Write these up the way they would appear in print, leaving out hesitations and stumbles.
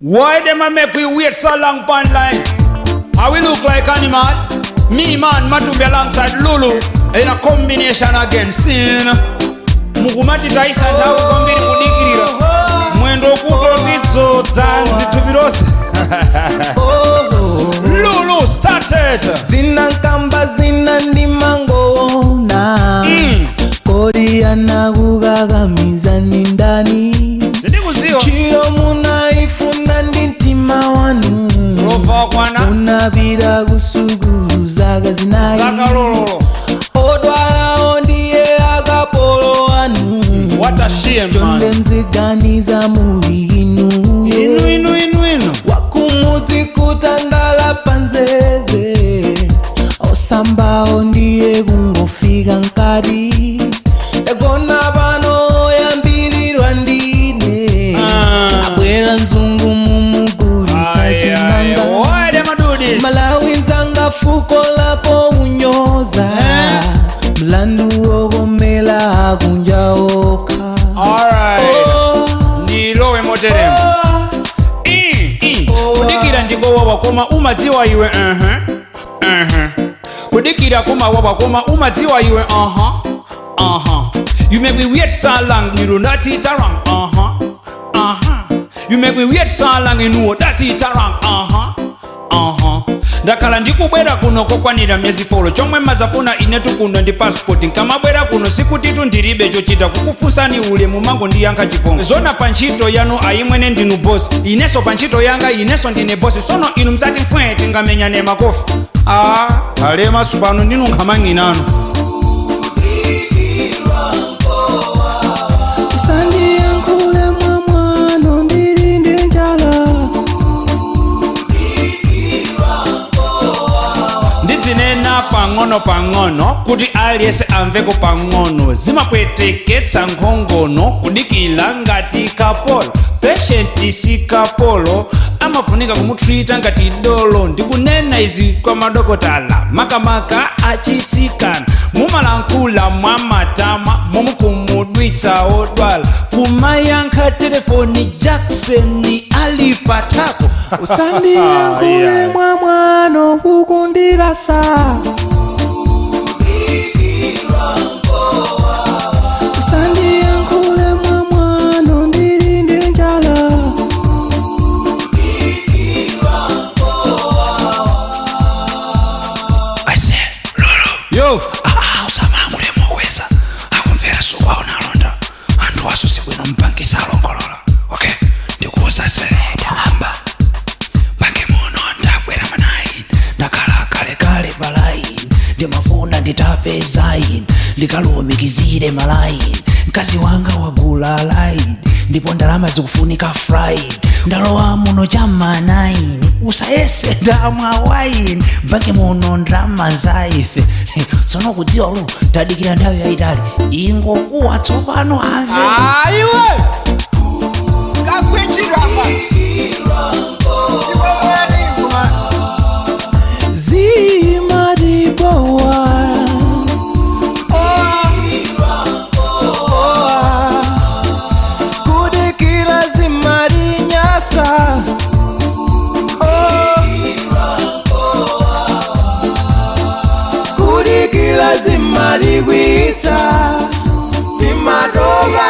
Why them a make we wait so long pon line? How we look like animal? Me man, Matu be alongside Lulu in a combination again. Sin Mugumati Taisa Tawu Kombiri Kudikira Mwendo Kutotizo Zanzi Tubirosa Lulu started Zinankamba zinandimango na Kodi anagugagamiza nindani Chiro munaifuna ndintima wanu Unabira gusuguzaga zinayi Odwara ondiye agapolo wanu What a shame, man. Jonde mziganiza muri inu Wakumuzi kutandala panzebe Osamba ondiye gungofiga nkari Egona bano yambirirwa ndine Abwela nzungu mumuguri sachinanga Why them a do this? Malawi nzanga fuko lako unyoza Mlandu ogomela agunjaoka Alright Ndilowe moterem Kudikira ndigo wabakoma umaziwa iwe Kudikira kuma wabakoma umaziwa iwe You make me wait so long, you know that it's wrong. You make me wait so long, you know that it's wrong. Ndakala ndikubwera kuno kokwanira myezi folo chomwe mazafuna inetu kuno ndi passport nkamabwera kuno sikutitu ndilibe chochita kukufusani ule mumango ndiyankha chipongo zona panchito yanu ayimwene ndinu boss ineso panchito yanga ineso ndine boss sono inu msati mfwete ngamenyane makofi alema supano ndinu nkhamang'inano Ndidzinena pang'ono kuti aliyense amveko pang'ono zimapweteketsa nkhongono kudikila ngati kapolo patient si kapolo amafunika kumutreata ngati dolo ndikunena izi kwa madokotala makamaka achitsikana mumalankhula mwamatama mumukumudwitsa odwala kumayankha telefoni Jackson ali patako usandiyankhule mwamwano kukundirasa usandiyankhule mwamwano ndirinde njala Aise Lolo yo usamangule mokweza akumvera sukwa unalonda anthu waso sikwino mpangisa alongolola okay ndikuuza se tamba pange muno ndabwera manayi ndakhala kalekale palaini ndimafuna nditape zaini ndikalumikizire malaini mkazi wanga wagula laini ndipo ndalama zikufunika fraini ndalowa muno chamanaini usayese ndamwa waini mpange muno ndalama zaife sono kudziwa lo tadikira nthawi yayitali ingokuwa tsopano amve aiwe kakwinjira apa zimaribowa kudikira zimarinyasa kudikira zimarigwitsa timadoga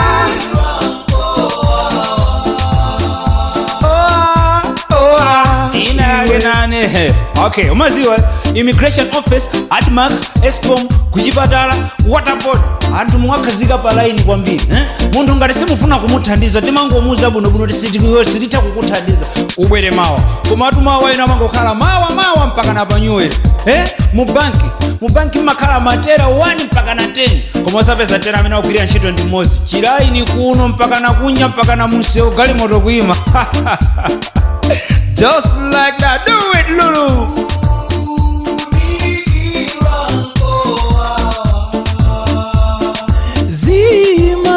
Okay, umaziwa immigration office admark escom kuchipatala waterboard anthu muwakhazika palaini kwambiri munthu ngati simufuna kumuthandiza timangomuza bunobuno tisititha kukuthandiza ubwere mawa komatu mawa ino amangokhala mawa mpaka na panyuwere mu banki mmakhala matera 1 mpaka na 10 koma usapeza tera amene akugwirira ntchito ndi mmodzi chilaini kuno mpaka na kunya mpaka na munsewu galimoto kuima Just like that, do it, Lulu.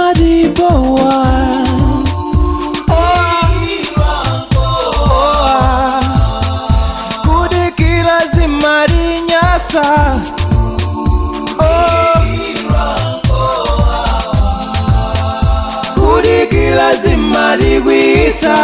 Zimaribowa kudikira zimarinyasa kudikira zimarigwitsa